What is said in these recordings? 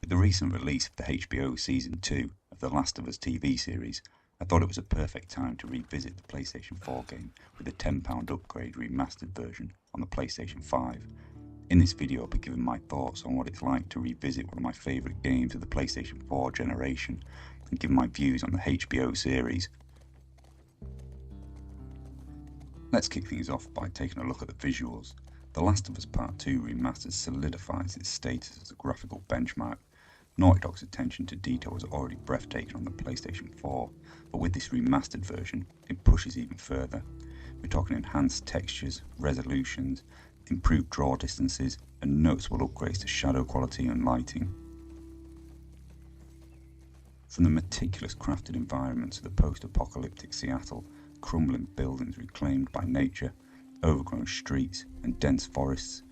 With the recent release of the HBO Season 2 of The Last of Us TV series, I thought it was a perfect time to revisit the PlayStation 4 game with a £10 upgrade remastered version on the PlayStation 5. In this video I'll be giving my thoughts on what it's like to revisit one of my favourite games of the PlayStation 4 generation and give my views on the HBO series. Let's kick things off by taking a look at the visuals. The Last of Us Part 2 Remastered solidifies its status as a graphical benchmark. Naughty Dog's attention to detail was already breathtaking on the PlayStation 4, but with this remastered version, it pushes even further. We're talking enhanced textures, resolutions, improved draw distances, and noticeable upgrades to shadow quality and lighting. From the meticulous crafted environments of the post-apocalyptic Seattle, crumbling buildings reclaimed by nature, overgrown streets, and dense forests,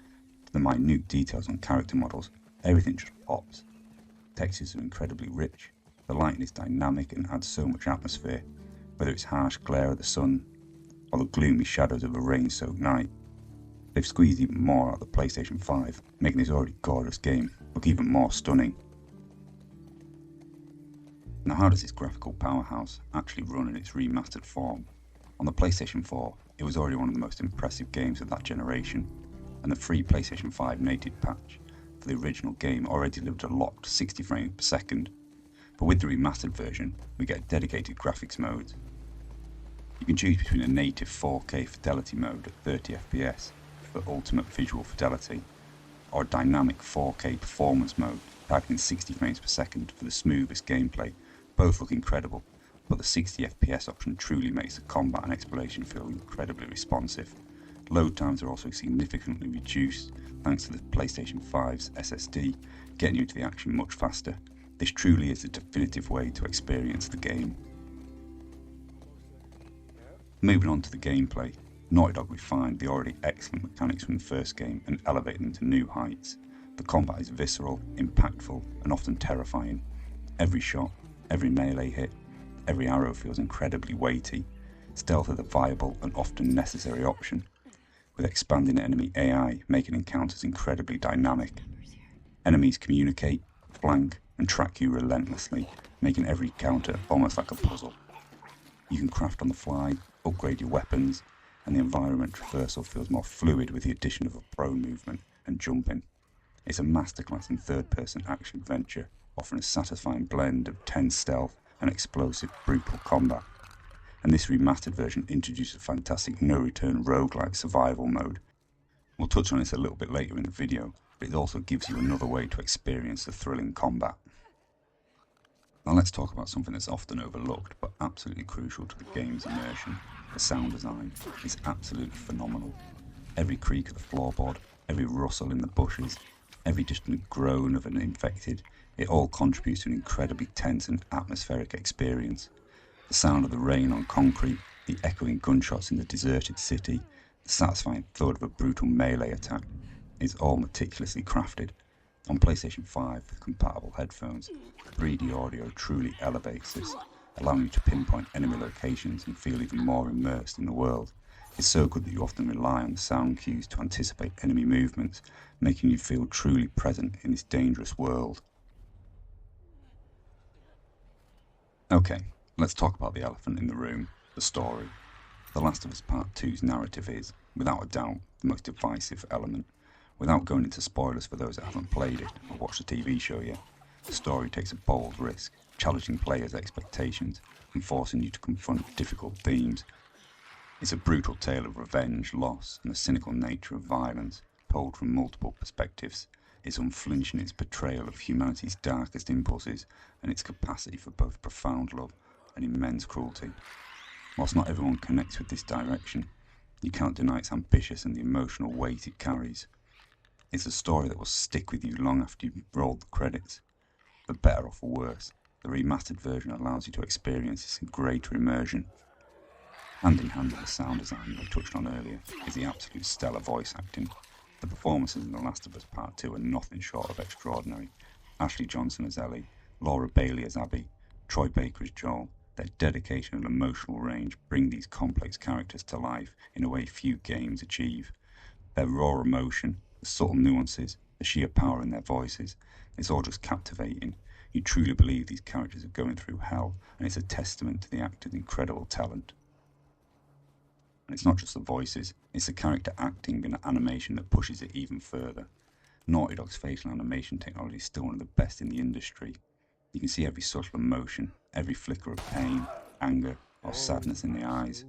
to the minute details on character models, everything just pops. Textures are incredibly rich, the lighting is dynamic and adds so much atmosphere, whether it's harsh glare of the sun or the gloomy shadows of a rain-soaked night. They've squeezed even more out of the PlayStation 5, making this already gorgeous game look even more stunning. Now, how does this graphical powerhouse actually run in its remastered form? On the PlayStation 4, it was already one of the most impressive games of that generation, and the free PlayStation 5 native patch for the original game already delivered a locked 60 frames per second, but with the remastered version, we get dedicated graphics modes. You can choose between a native 4K fidelity mode at 30 FPS for ultimate visual fidelity, or a dynamic 4K performance mode targeting 60 frames per second for the smoothest gameplay. Both look incredible, but the 60 FPS option truly makes the combat and exploration feel incredibly responsive. Load times are also significantly reduced thanks to the PlayStation 5's SSD, getting you into the action much faster. This truly is the definitive way to experience the game. Moving on to the gameplay, Naughty Dog refined the already excellent mechanics from the first game and elevated them to new heights. The combat is visceral, impactful, and often terrifying. Every shot, every melee hit, every arrow feels incredibly weighty. Stealth is a viable and often necessary option, with expanding enemy AI making encounters incredibly dynamic. Enemies communicate, flank, and track you relentlessly, making every encounter almost like a puzzle. You can craft on the fly, upgrade your weapons, and the environment traversal feels more fluid with the addition of a prone movement and jumping. It's a masterclass in third-person action-adventure, offering a satisfying blend of tense stealth and explosive, brutal combat. And this remastered version introduces a fantastic no-return roguelike survival mode. We'll touch on this a little bit later in the video, but it also gives you another way to experience the thrilling combat. Now let's talk about something that's often overlooked, but absolutely crucial to the game's immersion. The sound design is absolutely phenomenal. Every creak of the floorboard, every rustle in the bushes, every distant groan of an infected, it all contributes to an incredibly tense and atmospheric experience. The sound of the rain on concrete, the echoing gunshots in the deserted city, the satisfying thud of a brutal melee attack is all meticulously crafted. On PlayStation 5 with compatible headphones, 3D audio truly elevates this, allowing you to pinpoint enemy locations and feel even more immersed in the world. It's so good that you often rely on the sound cues to anticipate enemy movements, making you feel truly present in this dangerous world. Okay, let's talk about the elephant in the room, the story. The Last of Us Part 2's narrative is, without a doubt, the most divisive element. Without going into spoilers for those that haven't played it or watched the TV show yet, the story takes a bold risk, challenging players' expectations and forcing you to confront difficult themes. It's a brutal tale of revenge, loss, and the cynical nature of violence, told from multiple perspectives. It's unflinching in its portrayal of humanity's darkest impulses and its capacity for both profound love and immense cruelty. Whilst not everyone connects with this direction, you can't deny its ambitious and the emotional weight it carries. It's a story that will stick with you long after you've rolled the credits. For better or for worse, the remastered version allows you to experience this in greater immersion. Hand in hand with the sound design I touched on earlier is the absolute stellar voice acting. The performances in The Last of Us Part 2 are nothing short of extraordinary. Ashley Johnson as Ellie, Laura Bailey as Abby, Troy Baker as Joel. Their dedication and emotional range bring these complex characters to life in a way few games achieve. Their raw emotion, the subtle nuances, the sheer power in their voices. It's all just captivating. You truly believe these characters are going through hell, and it's a testament to the actors' incredible talent. And it's not just the voices, it's the character acting and animation that pushes it even further. Naughty Dog's facial animation technology is still one of the best in the industry. You can see every subtle emotion, every flicker of pain, anger, or sadness in the eyes.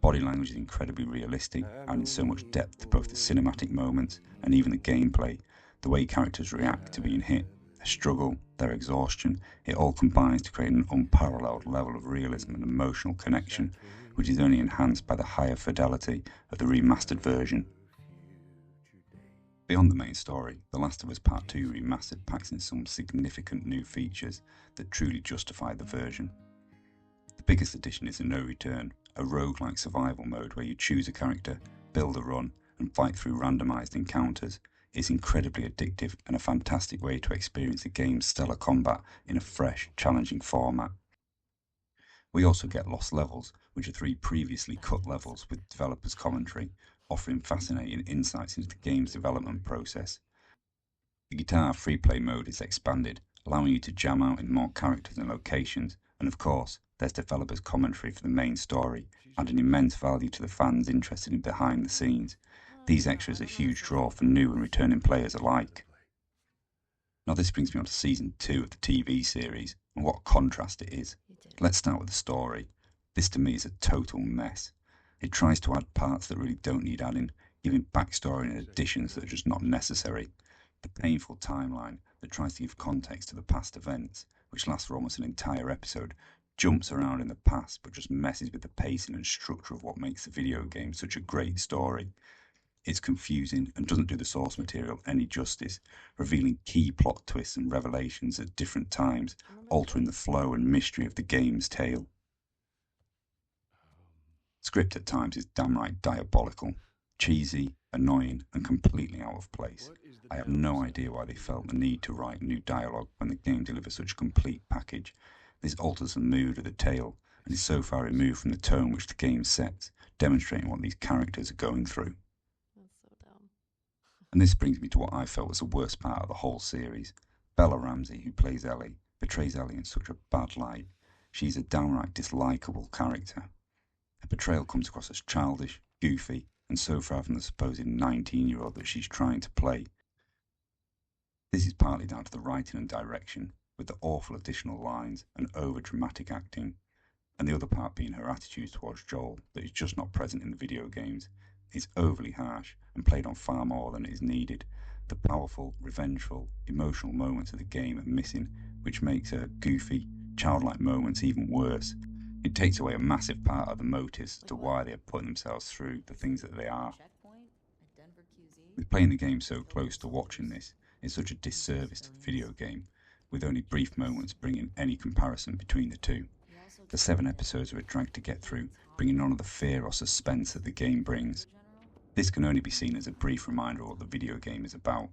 Body language is incredibly realistic, adding so much depth to both the cinematic moments and even the gameplay. The way characters react to being hit, their struggle, their exhaustion, it all combines to create an unparalleled level of realism and emotional connection, which is only enhanced by the higher fidelity of the remastered version. Beyond the main story, The Last of Us Part 2 Remastered packs in some significant new features that truly justify the version. The biggest addition is a No Return, a roguelike survival mode where you choose a character, build a run, and fight through randomized encounters. It's incredibly addictive and a fantastic way to experience the game's stellar combat in a fresh, challenging format. We also get Lost Levels, which are 3 previously cut levels with developers' commentary, offering fascinating insights into the game's development process. The guitar free play mode is expanded, allowing you to jam out in more characters and locations, and of course, there's developers' commentary for the main story, adding immense value to the fans interested in behind the scenes. These extras are a huge draw for new and returning players alike. Now this brings me on to Season 2 of the TV series, and what a contrast it is. Let's start with the story. This to me is a total mess. It tries to add parts that really don't need adding, giving backstory and additions that are just not necessary. The painful timeline that tries to give context to the past events, which lasts for almost an entire episode, jumps around in the past but just messes with the pacing and structure of what makes the video game such a great story. It's confusing and doesn't do the source material any justice, revealing key plot twists and revelations at different times, altering the flow and mystery of the game's tale. Script at times is downright diabolical, cheesy, annoying, and completely out of place. I have no idea why they felt the need to write new dialogue when the game delivers such a complete package. This alters the mood of the tale and is so far removed from the tone which the game sets, demonstrating what these characters are going through. That's so dumb. And this brings me to what I felt was the worst part of the whole series. Bella Ramsey, who plays Ellie, portrays Ellie in such a bad light. She's a downright dislikable character. Her portrayal comes across as childish, goofy, and so far from the supposed 19-year-old that she's trying to play. This is partly down to the writing and direction, with the awful additional lines and over-dramatic acting, and the other part being her attitude towards Joel that is just not present in the video games. It's overly harsh and played on far more than is needed. The powerful, revengeful, emotional moments of the game are missing, which makes her goofy, childlike moments even worse. It takes away a massive part of the motives as to why they are putting themselves through the things that they are. With playing the game so close to watching this, it's such a disservice to the video game, with only brief moments bringing any comparison between the two. The 7 episodes are a drag to get through, bringing none of the fear or suspense that the game brings. This can only be seen as a brief reminder of what the video game is about,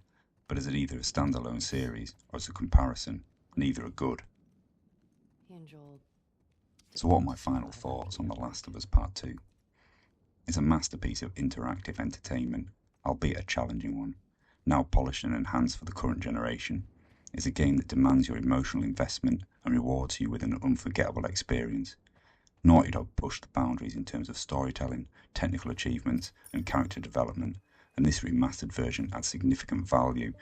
but as either a standalone series or as a comparison, neither are good. So what are my final thoughts on The Last of Us Part 2? It's a masterpiece of interactive entertainment, albeit a challenging one. Now polished and enhanced for the current generation, it's a game that demands your emotional investment and rewards you with an unforgettable experience. Naughty Dog pushed the boundaries in terms of storytelling, technical achievements, and character development, and this remastered version adds significant value.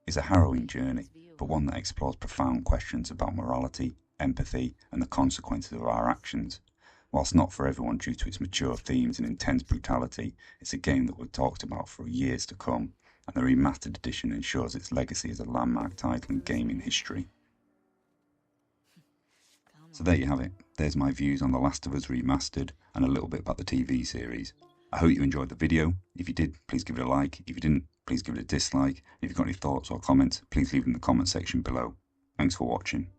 It's a harrowing journey, but one that explores profound questions about morality, empathy, and the consequences of our actions. Whilst not for everyone due to its mature themes and intense brutality, it's a game that will be talked about for years to come, and the remastered edition ensures its legacy as a landmark title in gaming history. So there you have it. There's my views on The Last of Us Remastered and a little bit about the TV series. I hope you enjoyed the video. If you did, please give it a like. If you didn't, please give it a dislike. If you've got any thoughts or comments, please leave them in the comment section below. Thanks for watching.